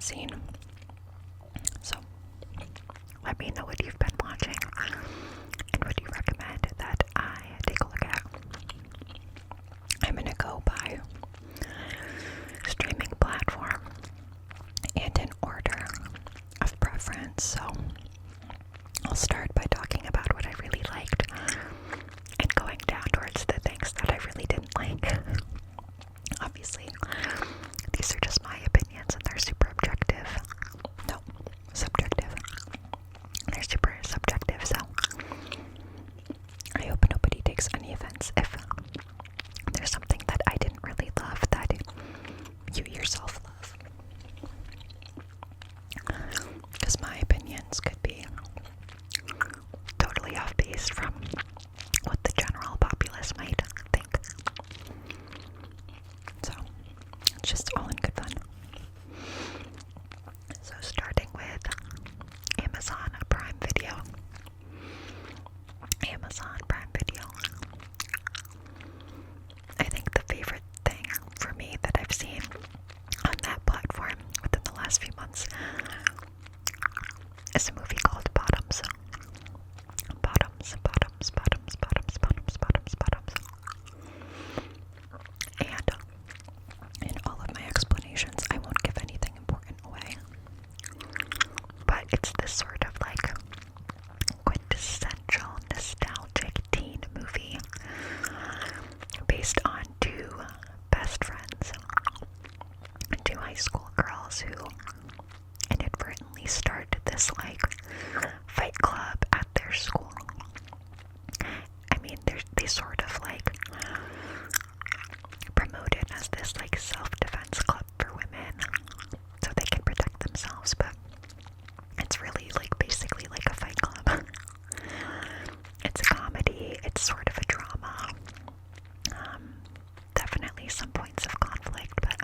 seen. So let me know what you've been watching and what you recommend that I take a look at. I'm gonna go by streaming platform and in order of preference. So I'll start by talking about what I really liked and going down towards the things that I really didn't like. Obviously, these are just my opinions and they're super objective. No, subjective. They're super subjective, so I hope nobody takes any offense if there's something that I didn't really love that you yourself love. Because my opinions could be totally off base from what the general populace might think. So, it's just all in good fun. So, starting with Amazon Prime Video. Amazon Prime Video. I think the favorite thing for me that I've seen on that platform within the last few months is a movie called Bottoms. Bottoms, bottoms, bottoms, bottoms, bottoms, bottoms, bottoms. And in all of my explanations, I won't give anything important away. But it's this sort of like quintessential nostalgic teen movie based on two best friends, two high school girls who inadvertently start this like fight club at their school. I mean, they sort of like promote it as this like self-defense club for women so they can protect themselves, but it's really like basically like a fight club. It's a comedy, it's sort of a drama. Definitely some points of conflict, but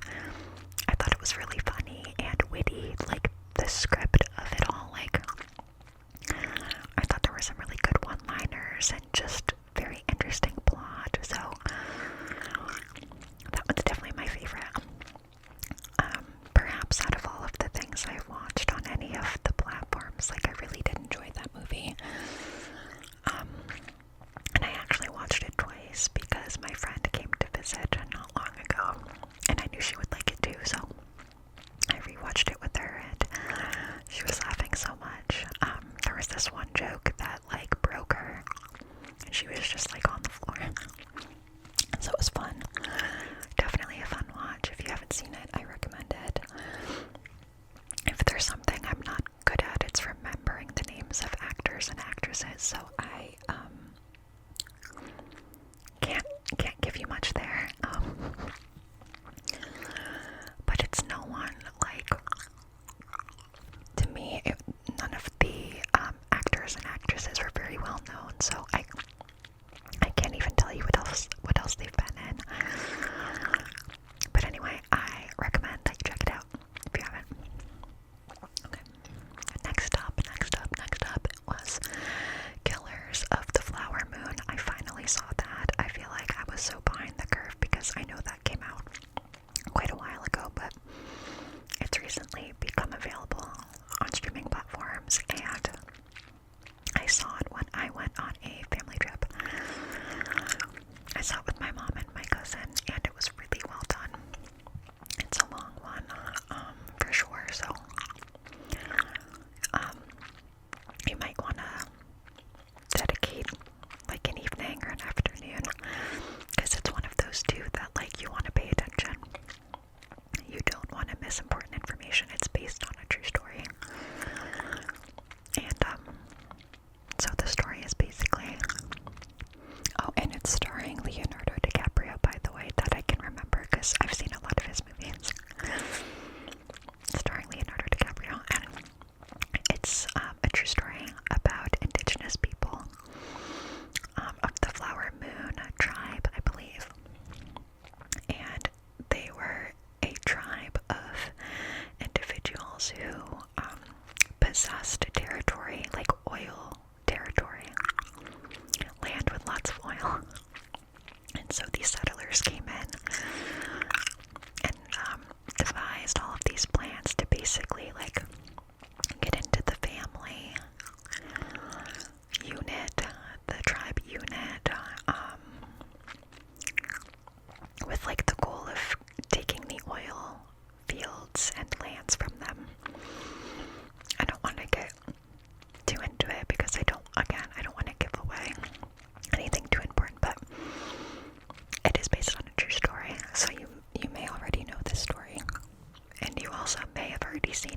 I thought it was really funny and way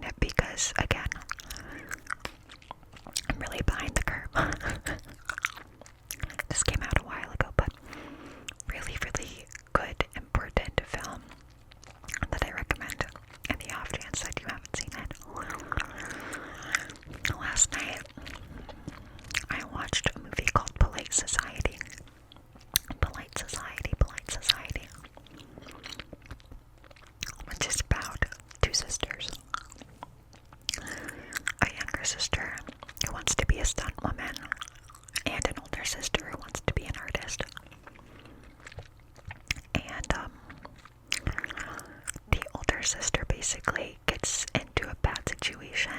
seen it because, again, I'm really behind the curve. This came out a while ago, but really, really good, important film that I recommend in the off chance that you haven't seen it. Last night, I watched a movie called Polite Society. Polite Society. Which is about two sisters. A younger sister who wants to be a stunt woman, and an older sister who wants to be an artist. And the older sister basically gets into a bad situation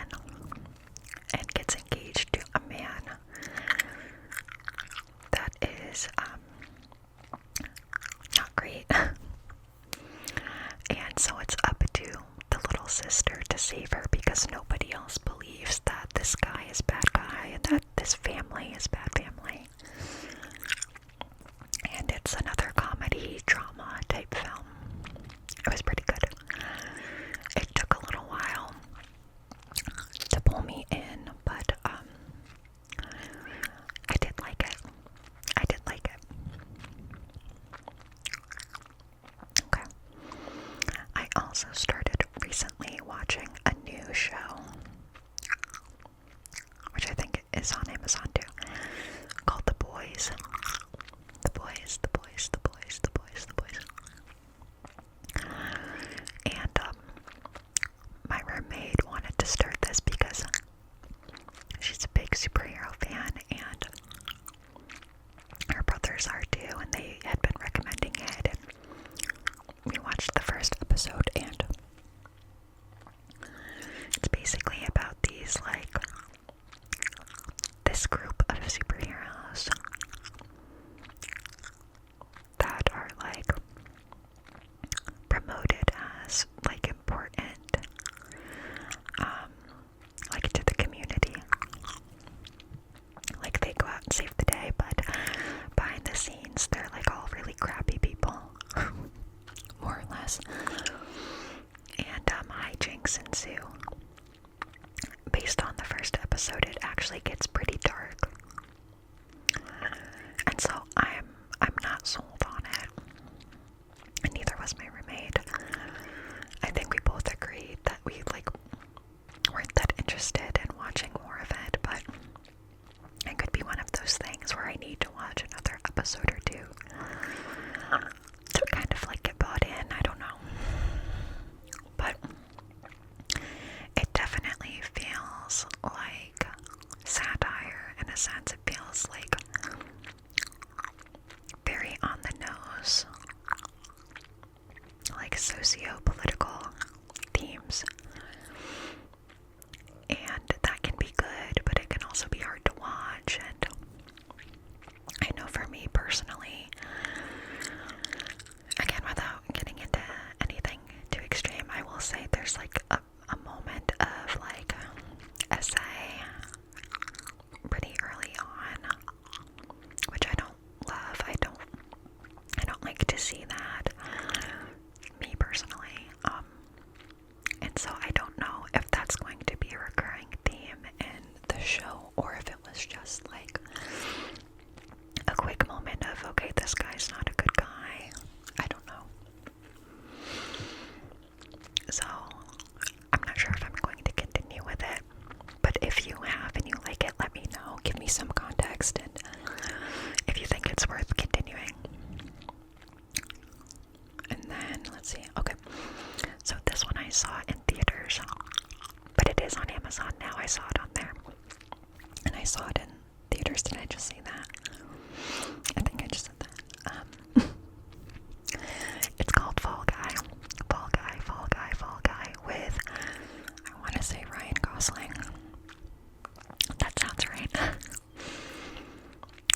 and gets engaged to a man that is not great. And so it's up to the little sister to save her because nobody else believes that this guy is bad guy and that this family is bad family. And it's another comedy drama type film. It was pretty good. It took a little while to pull me in, but I did like it. Okay. I also started recently watching a new show, which I think is on Amazon too, called The Boys. And my roommate wanted to start this because she's a big superhero fan, and her brothers are too, and they had been recommending it, and we watched the first episode, and it's basically about these, like, this group of superheroes that are, like, promoted as, like, important, like, to the community. Like, they go out and save the day, but behind the scenes, they're, like, all really crappy people, more or less. And, hijinks ensue. Based on the first episode, it actually gets pretty dark. And so I'm not sold on it. And neither was my roommate. I think we both agreed that we, like, weren't that interested in watching more of it, but it could be one of those things where I need to watch another episode or two to kind of, like, get bought in. I don't know. But it definitely feels like satire in a sense. It feels like very on the nose, like socio-political themes. And that can be good, but it can also be hard to watch. And I know for me personally, again, without getting into anything too extreme, I will say there's like a moment of like essay pretty early on, which I don't love. I don't like to see that, me personally. And so I don't know if that's going to be a recurring theme in the show, or if it was just like a quick moment of, okay, this guy's not a good guy. I don't know. So I'm not sure if I'm going to continue with it, but if you have and you like it, let me know. Give me some context, and if you think it's worth continuing. And then, let's see. Okay. So this one I saw in theaters, but it is on Amazon now. I saw it on there. And I saw it in theaters. Did I just say that? I think I just said that. It's called Fall Guy. Fall Guy with, I want to say, Ryan Gosling. That sounds right.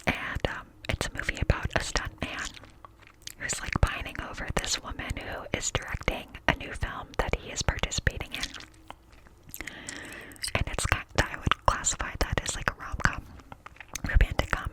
And it's a movie about a stuntman who's like pining over this woman who is directing a new film that he is participating in. And it's kind of, I would classify that as like a rom-com, romantic comedy.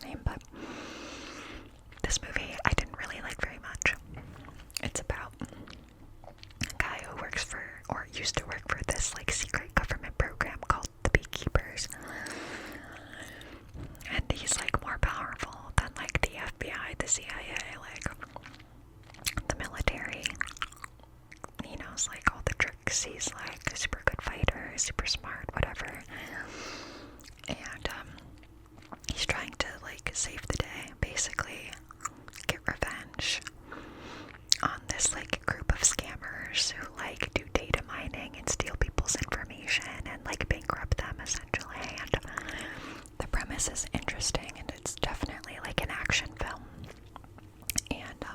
same, but this movie I didn't really like very much. It's about a guy who works for, or used to work for, this like secret government program called the Beekeepers. And he's like more powerful than like the FBI, the CIA, like the military. He knows like all the tricks. He's like a super good fighter, super smart, whatever. And he's trying to like save the day, basically get revenge on this like group of scammers who like do data mining and steal people's information and like bankrupt them essentially. And the premise is interesting, and it's definitely like an action film. And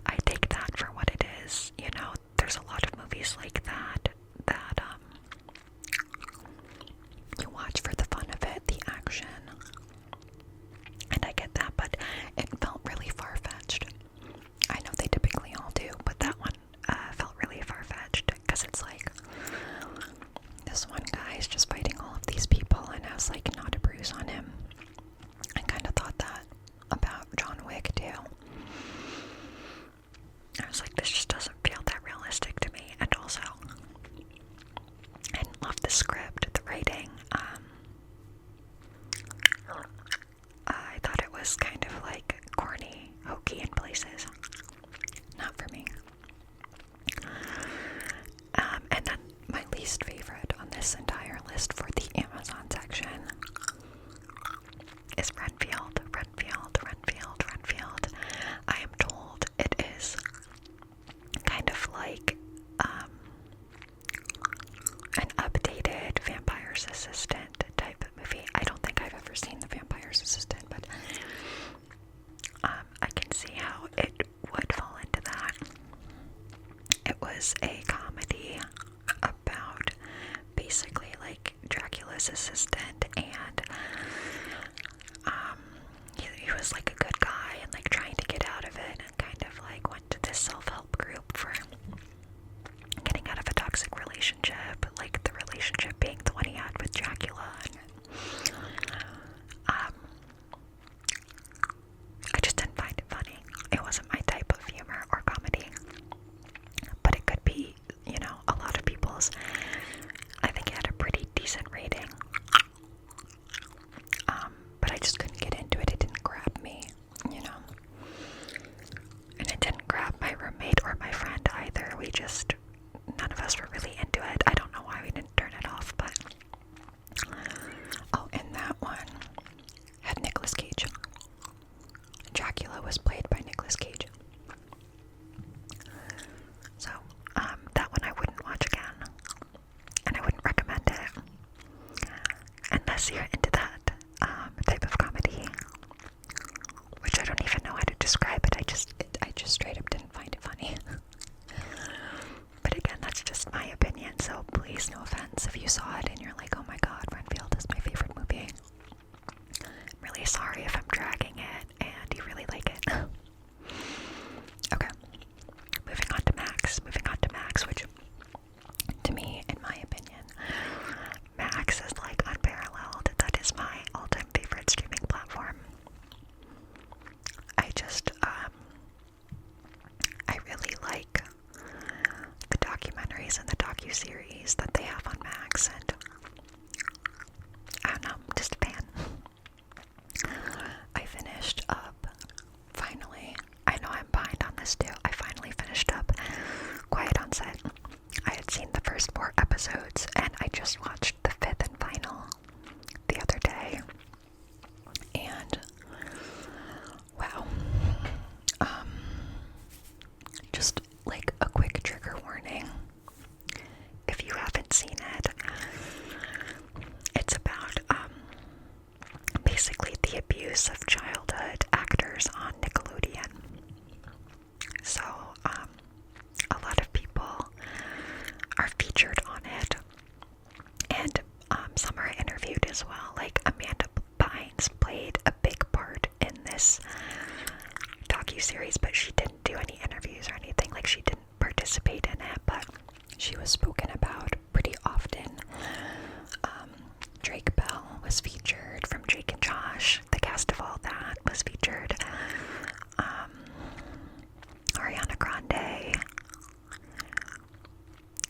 I take that for what it is. You know, there's a lot of movies like that you watch for the fun of it, the action, and I get that, but it felt really far-fetched. I know they typically all do, but that one felt really far-fetched, because it's like, this one guy is just fighting all of these people and has like not a bruise on him. I kind of thought that about John Wick too. I was like, this just doesn't feel that realistic to me. And also, I love the script, the writing. I thought it was kind of like corny, hokey in places. Not for me. And then my least favorite on this entire list for the Amazon section is Renfield. I am told it is kind of like an updated Vampire's Assistant type of movie. I don't think I've ever seen The Vampire's Assistant, but I can see how it would fall into that. It was a comedy about basically like Dracula's assistant, and he was like a good guy and like trying to get out of it, and kind of like went to this self-help group for getting out of a toxic relationship, like the relationship being the one he had with Dracula. And I just didn't find it funny. It wasn't my type of humor or comedy, but it could be, you know, a lot of people's. I think it had a pretty decent rating, but I just couldn't get into it. It didn't grab me, you know, and it didn't grab my roommate or my friend either. None of us were really into it. I don't know why we didn't turn it off, but oh, and that one had Nicolas Cage. Dracula was played by Nicolas Cage. So, that one I wouldn't watch again, and I wouldn't recommend it unless you're into that type of comedy, which I don't even know how to describe it. I just straight up didn't find it funny. But again, that's just my opinion, so please, no offense if you saw it and you're like, oh my god, Renfield is my favorite movie. I'm really sorry if I'm dragging it and you really like it. Okay, moving on to Max, which, to me, in my opinion, Max is like unparalleled. That is my all-time favorite streaming platform. I really like the documentaries and the docu-series that they have on Max, and I don't know, I'm just a fan. I finished up, finally, I know I'm behind on this too, I finally finished up Quiet on Set. I had seen the first 4 episodes, and I just watched the 5th and final the other day, and wow, just like a quick trigger warning, if you haven't seen it, it's about basically the abuse of childhood actors on Nickelodeon. So a lot of people are featured on it, and some are interviewed as well. Like Amanda Bynes played a big part in this docu-series, but she didn't do any interviews or anything. Like, she didn't participate in it, but she was spoken about pretty often. Drake Bell was featured from Drake and Josh. The cast was featured. Ariana Grande.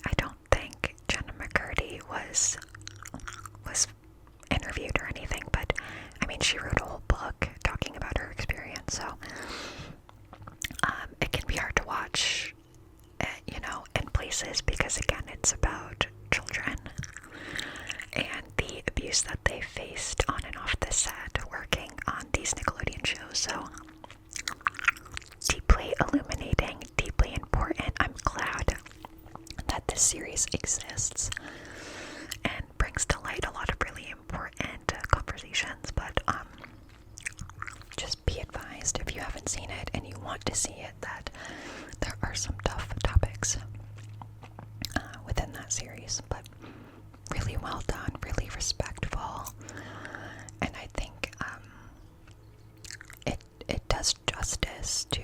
I don't think Jenna McCurdy was interviewed or anything, but I mean, she wrote a whole book talking about her experience, so it can be hard to watch, in places, because again, it's about children and the abuse that they faced on and off the set working on these Nickelodeon shows. So deeply illuminating, deeply important. I'm glad that this series exists and brings to light a lot of really important conversations, but just be advised, if you haven't seen it and you want to see it, that there are some tough topics within that series, but really well done, really respectful, and I think it does justice to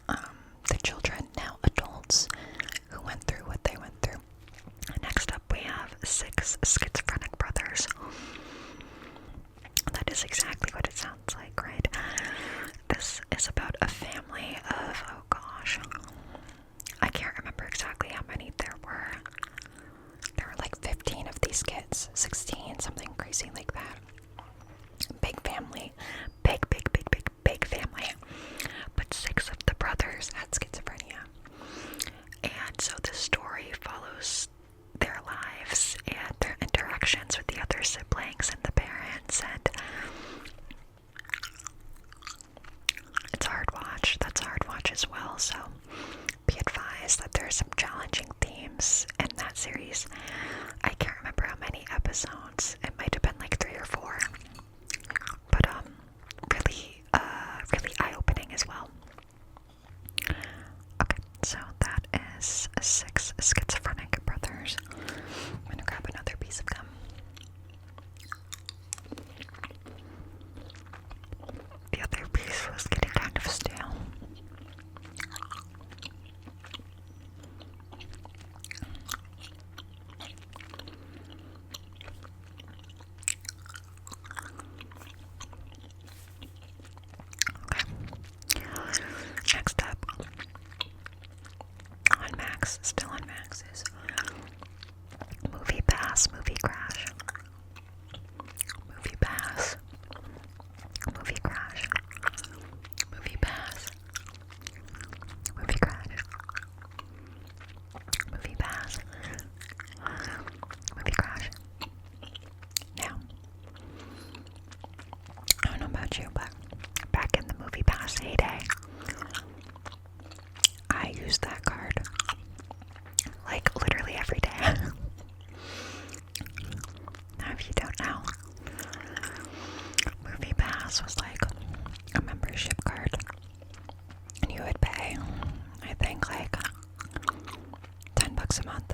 the children, now adults, who went through what they went through. Next up, we have 6 schizophrenic brothers. That is exactly what it sounds like, right? This is about a family of, oh gosh, I can't remember exactly how many there were. There were like 15 of these kids, 16, something crazy like that. Big family, big family. But 6 of the brothers had schizophrenia. And so the story follows their lives and their interactions with the other siblings and the parents, and it's a hard watch. That's a hard watch as well, so be advised that there are some challenging themes in that series. I can't remember how many episodes. It might have been like 3 or 4. But really eye-opening as well. Okay, so that is 6 schizophrenic brothers. I'm gonna grab another piece of gum. The other piece was getting kind of stale. Next up, on Max, still on Max, is MoviePass, Movie Crash. MoviePass, Movie Crash. MoviePass, Movie Crash. MoviePass, Movie Crash. Now, I don't know about you, but back in the MoviePass heyday, I used that card like literally every day. Now, if you don't know, MoviePass was like a membership card, and you would pay, I think, like $10 a month,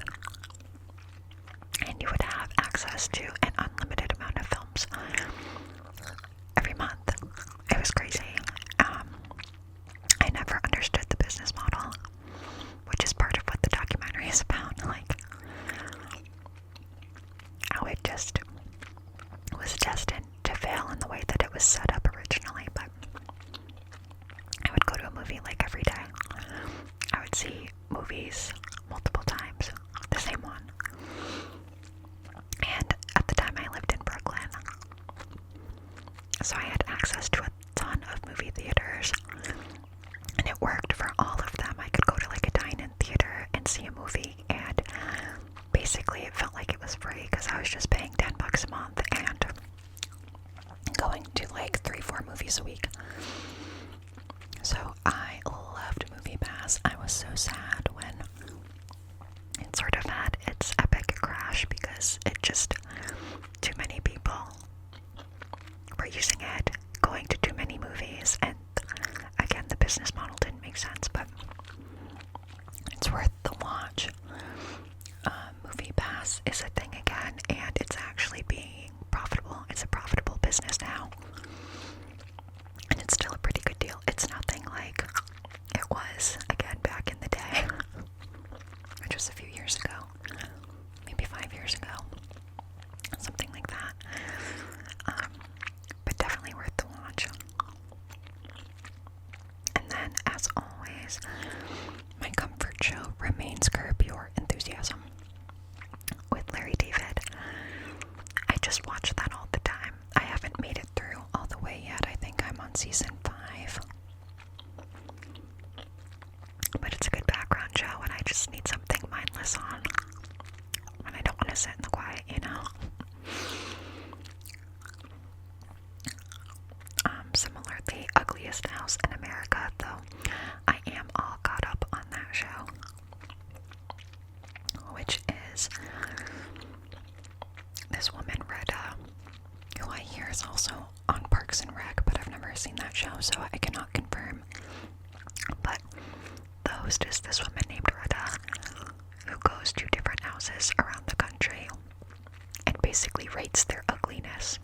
and you would have access to an unlimited amount of films every month. It was crazy. I never understood the business model, which is part of what the documentary is about, like how it just was destined to fail in the way that it was set up originally. But I would go to a movie like every day. I would see movies multiple times, the same one. And at the time I lived in Brooklyn, so I had access to a ton of movie theaters, and it worked for all of them. I could go to like a dine-in theater and see a movie, and basically it felt like it was free because I was just paying $10 a month and going to like 3-4 movies a week. So I loved MoviePass. I was so sad when it sort of had its epic crash because it just, too many people were using it, going to too many movies, and again, the business model didn't make sense, but it's worth the watch. MoviePass is a thing again, and it's actually being profitable. It's a profitable business now, and it's still a pretty good deal. It's nothing like it was, again, back in the day, which was a few years ago, maybe 5 years ago, something like that, but definitely worth the watch. season 5. But it's a good background show when I just need something mindless on. When I don't want to sit in the quiet, you know? Similarly, Ugliest House in America, though I am all caught up on that show. Which is this woman, Retta, who I hear is also on Parks and Rec, but I've never seen that show, so I cannot confirm. But the host is this woman named Retta, who goes to different houses around the country and basically rates their ugliness.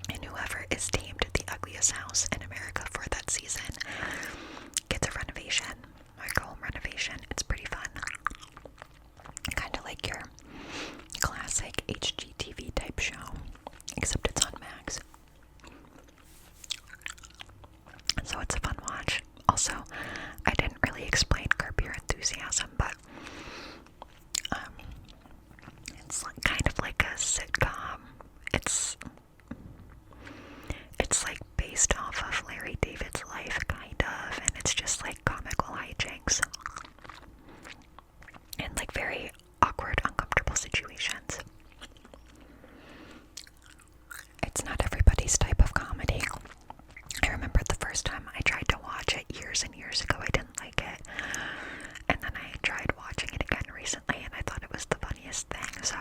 And whoever is deemed the ugliest house in America for that season gets a renovation, like a home renovation. It's pretty fun. Kind of like your classic HGTV type show, except it's on Max. So it's a fun watch. Also, I didn't really explain Curb Your Enthusiasm, but it's like, kind of like a sitcom. It's like based off of Larry David's life, kind of, and it's just like comical hijinks and like very awkward, uncomfortable situations. It's not everybody's type of comedy. I remember the first time I tried to watch it years and years ago, I didn't like it. And then I tried watching it again recently and I thought it was the funniest thing, so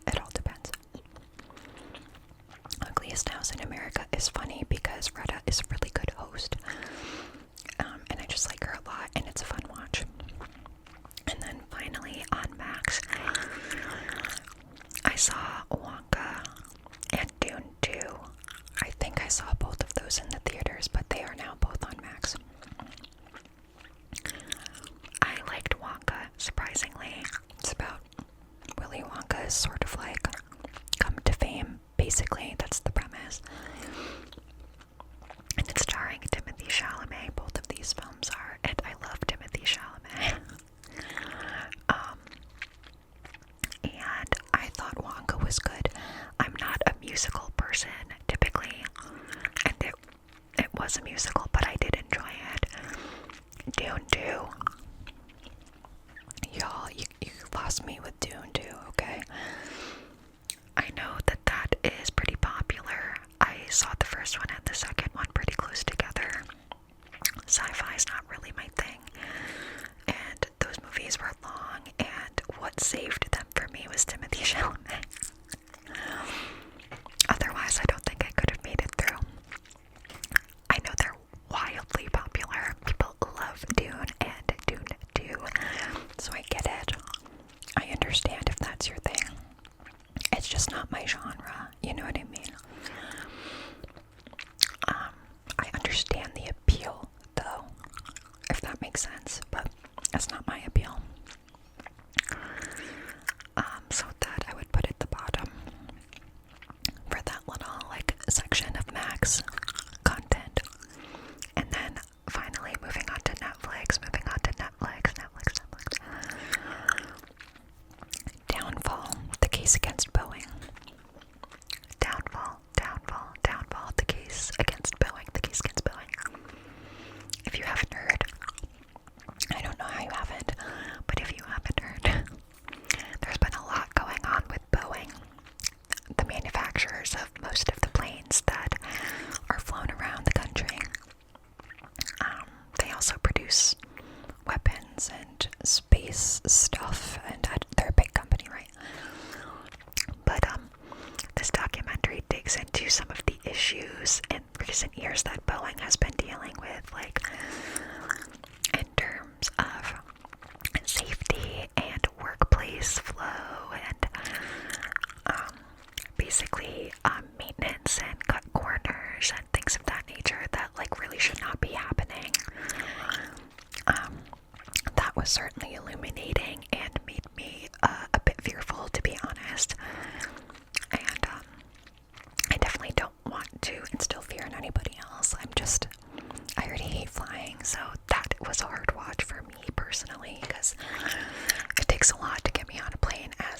it all depends. Ugliest House in America is funny because Retta is a really good host. And I just like her a lot and it's a fun watch. And then finally on Max, I saw Wonka and Dune 2. I think I saw both of those in the theaters, but they are now both on Max. I liked Wonka, surprisingly. It's about Willy Wonka is sort of like come to fame, basically. That's the premise. And it's starring Timothée Chalamet. Both of these films are, and I love Timothée Chalamet. And I thought Wonka was good. I'm not a musical person, typically, and it was a musical, but I did enjoy it. Dune 2. Y'all, you lost me with Dune 2, okay? I know that is pretty popular. I saw the first one and the second one pretty close together. Sci-fi is not really my thing, and those movies were long, and what saved them for me was Timothée Chalamet. Otherwise, I don't think I could have made it through. I know they're wildly popular. People love Dune and Dune 2, so I get it. I understand if that's your thing. It's just not my genre, you know what I mean? I understand the appeal, though, if that makes sense, but that's not my appeal. So that I would put at the bottom for that little, like, section of Max content. And then, finally, moving on to Netflix. Downfall, The Case Against Boeing. Downfall, The Case Against Boeing. If you haven't heard, I don't know how you haven't, but if you haven't heard, there's been a lot going on with Boeing, the manufacturers of most of the planes that are flown around the country. They also produce weapons and space stuff, and they're a big company, right? But this documentary digs into some of the issues in recent years that Boeing has been dealing with, like in terms of safety and workplace flow and basically maintenance and cut corners and things of that nature that like really should not be happening. That was certainly illuminating and made me a bit fearful, to be honest. And I definitely don't want to instill fear in anybody else. I already hate flying, so that was a hard watch for me personally, because it takes a lot to get me on a plane, as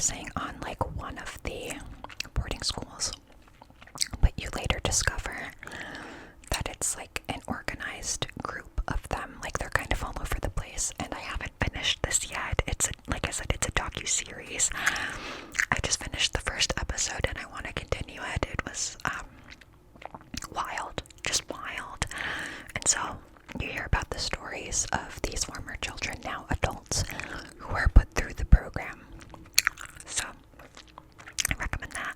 focusing on like one of the boarding schools, but you later discover that it's like an organized group of them, like they're kind of all over the place. And I haven't finished this yet. Like I said, it's a docu-series. I just finished the first episode and I want to continue it. It was wild, just wild. And so you hear about the stories of these former children, now adults, who were put through the program. So I recommend that.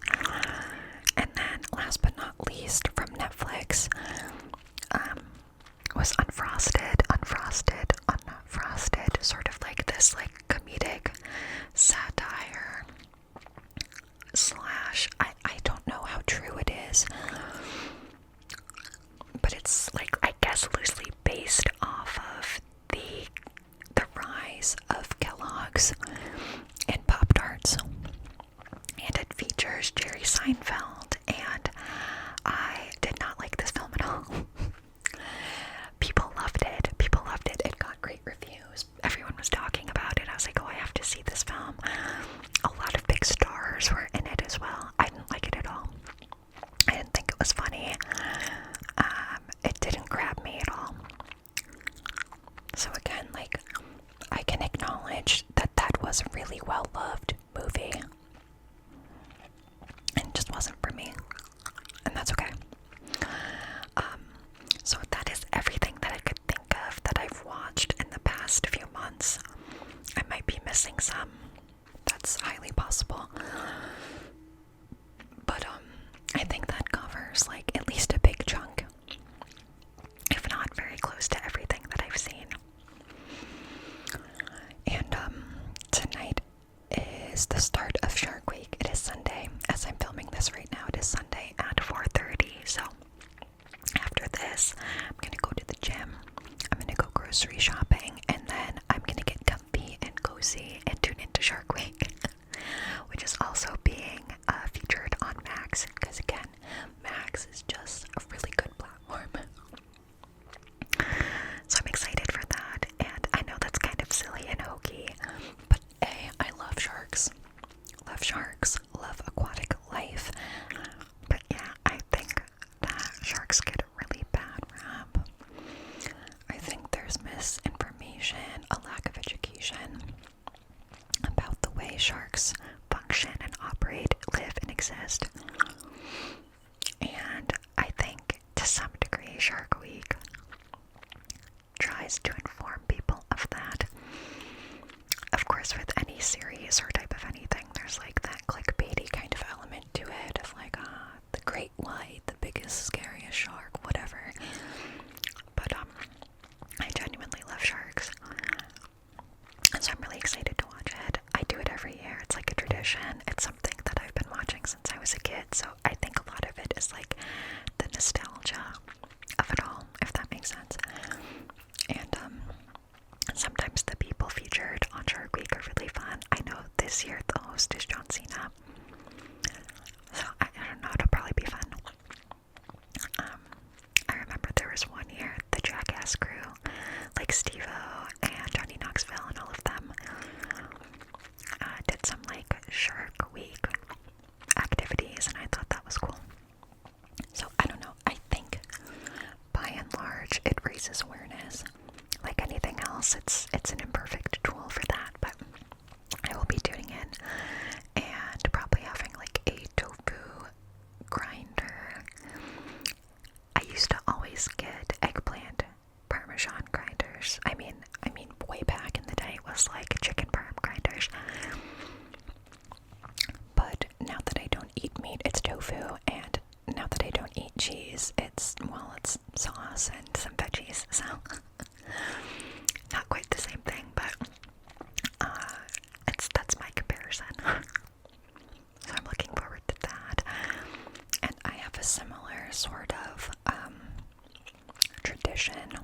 And then last but not least, from Netflix, was Unfrosted, sort of like this like comedic satire slash, I don't know how true it is, but it's like, I guess, loosely based off of the rise of Kellogg's and Pop-Tarts, and it features Jerry Seinfeld, and I did not like this film at all. People loved it, it got great reviews, everyone was talking about it. I was like, oh, I have to see this film. A lot of big stars were in it as well. I didn't like it at all. I didn't think it was funny. It didn't grab me at all. So again, like, I can acknowledge that that was a really well-loved movie. And it just wasn't for me. And that's okay. So that is everything that I could think of that I've watched in the past few months. I might be missing some. That's highly possible. But I think that covers like at least a big chunk, if not very close to everything that I've seen. And tonight is the start of Shark Week. It is Sunday. As I'm filming this right now, it is Sunday at 4:30. So after this, I'm gonna go to the gym, I'm gonna go grocery shopping, and then I'm gonna get comfy and cozy and tune into Shark Week, which is also being featured on Max, because again, Max is just a really good platform. So I'm excited for that, and I know that's kind of silly and hokey, but I love sharks, love aquatic life. But yeah, I think that sharks get a really bad rap. I think there's misinformation, a lack of education about the way sharks function and operate, live, and exist. And I think to some degree Shark Week tries to inform people of that. Of course, with any series or type of anything, there's like that clickbaity kind of element to it, of like, the great white, the biggest, scariest shark, whatever. But I genuinely love sharks, and so I'm really excited to watch it. I do it every year. It's like a tradition. It's something that I've been watching since I was a kid, so I think a lot of it is like the nostalgia of it all, if that makes sense. And sometimes the people featured on Shark Week are really fun. I know this year the host is John Cena, so I don't know, it'll probably be fun. I remember there was one year, the Jackass crew, like Steve-O and Johnny Knoxville and all of them, did some like Shark Week activities, and I thought that was cool. So I don't know, I think by and large it raises awareness. Like anything else, it's an imperfect tool for that, but I will be tuning in and probably having like a tofu grinder. I used to always get eggplant parmesan grinders. I mean way back in the day it was like chicken parm grinders. But now that I don't eat meat, it's tofu, and now that I don't eat cheese, it's sauce and some veggies, so not quite the same thing, but that's my comparison. So I'm looking forward to that. And I have a similar sort of tradition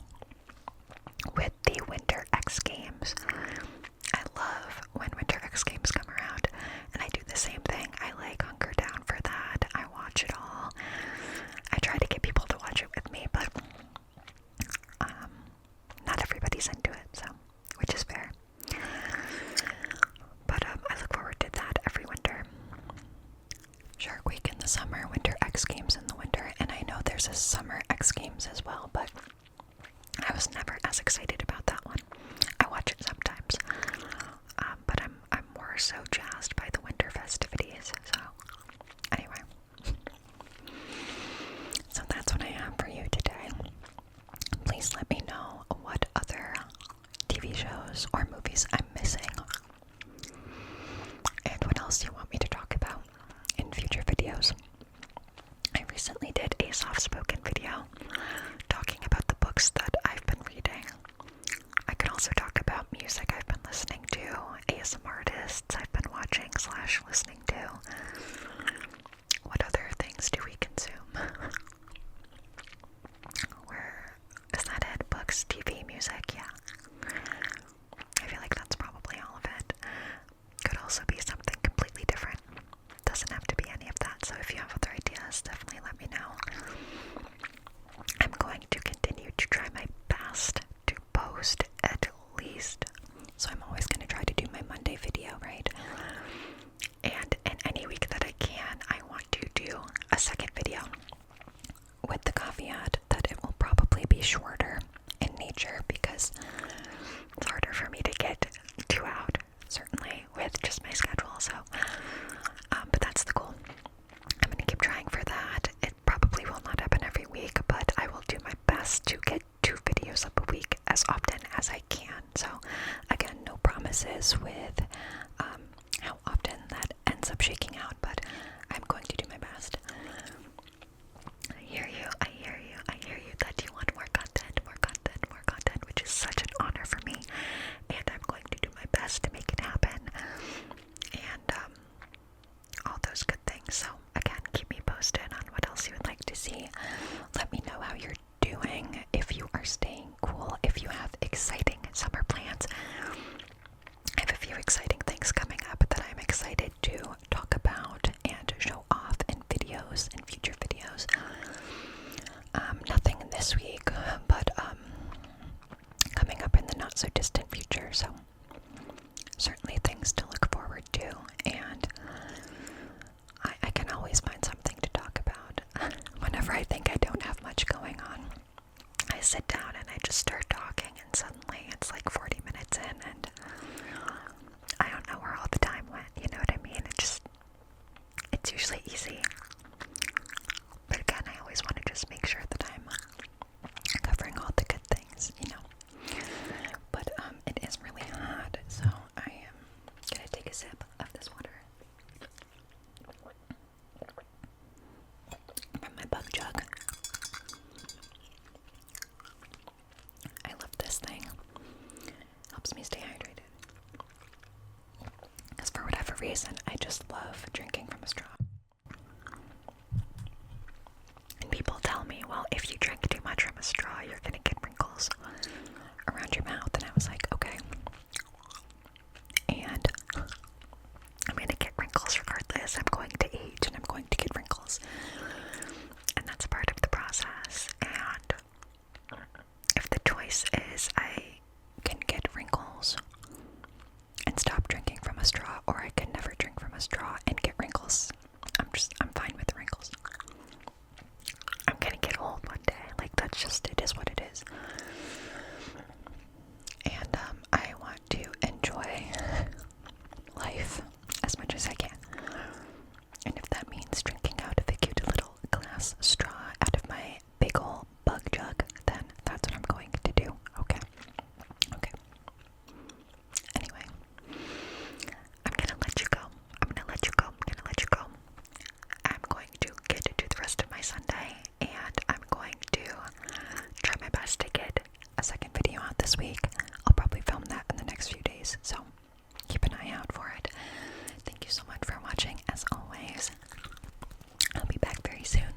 with the Winter X Games. I love when Winter X Games come around, and I do the same thing. I like hunker down for that. I watch it all. I try to get people to watch it with me, but not everybody's into it, so, which is fair. But I look forward to that every games as well, but I was never as excited about that one. I watch it sometimes, but I'm more so jazzed by the winter festivities. So anyway, so that's what I have for you today. Please let me know what other TV shows or movies I'm missing, and what else you want me to talk about in future videos. I recently did a soft-spoken video talking about the books that I've been reading. I could also talk about music I've been listening to, ASMR artists I've been watching / listening to. What other things do we consume? Is that it? Books, TV, music, yeah. I feel like that's probably all of it. Could also be something completely different. Doesn't have to be any of that, so if you have other ideas, definitely let me know. I'm going to continue to try my best to post at least, so I'm always going to try to do my Monday video, right? And in any week that I can, I want to do a second video, with the caveat that it will probably be shorter in nature because it's harder for me to get 2 out, certainly with just my schedule. So, but that's the goal. I'm gonna keep trying for that. It probably will not happen every week, but I will do my best to get 2 videos up a week as often as I can. So, again, no promises with how often that ends up shaking out, but I'm going to do my best. I hear you that you want more content, which is such an honor for me, and I'm going to do my best to make it happen, and all those good things. So again, keep me posted on what else you would like to see. Let me know how you're doing, if you are staying cool, if you have exciting summer plans. I have a few exciting things coming up that I'm excited to talk about and show off in videos, in future videos. Nothing this week, but coming up in the not so distant future, so certainly things to look forward to, and I can always find something to talk about. Whenever I think I don't have much going on, I sit down and I just start talking, and suddenly it's like 40 minutes in, and I don't know where all the time went, you know what I mean? It's usually easy. But again, I always want to just make sure that I'm covering all the good things, you know. But it is really hot, so I am gonna take a sip of this water from my bug jug. I love this thing. Helps me stay hydrated. Because for whatever reason, I just love drinking from a straw. And people tell me, well, if you drink too much from a straw, you're gonna get wrinkles around your mouth. And I was like, okay. And I'm gonna get wrinkles regardless. I'm going to age and I'm going to get wrinkles. And that's part of the process. And if the choice is I can get wrinkles and stop drinking from a straw, or I can never drink from a straw and get wrinkles, I'm fine with the wrinkles. I'm gonna get old one day. Like, that's just, it is what it is. And I want to enjoy life as much as I can. And if that means drinking out of a cute little glass straw out of my big ol' bug jug, then that's what I'm going to do. Okay. Anyway, I'm gonna let you go. I'm going to get to the rest of my Sunday, and I'm going to try my best to get a second video out this week. I'll probably film that in the next few days, so keep an eye out for it. Thank you so much for watching, as always. I'll be back very soon.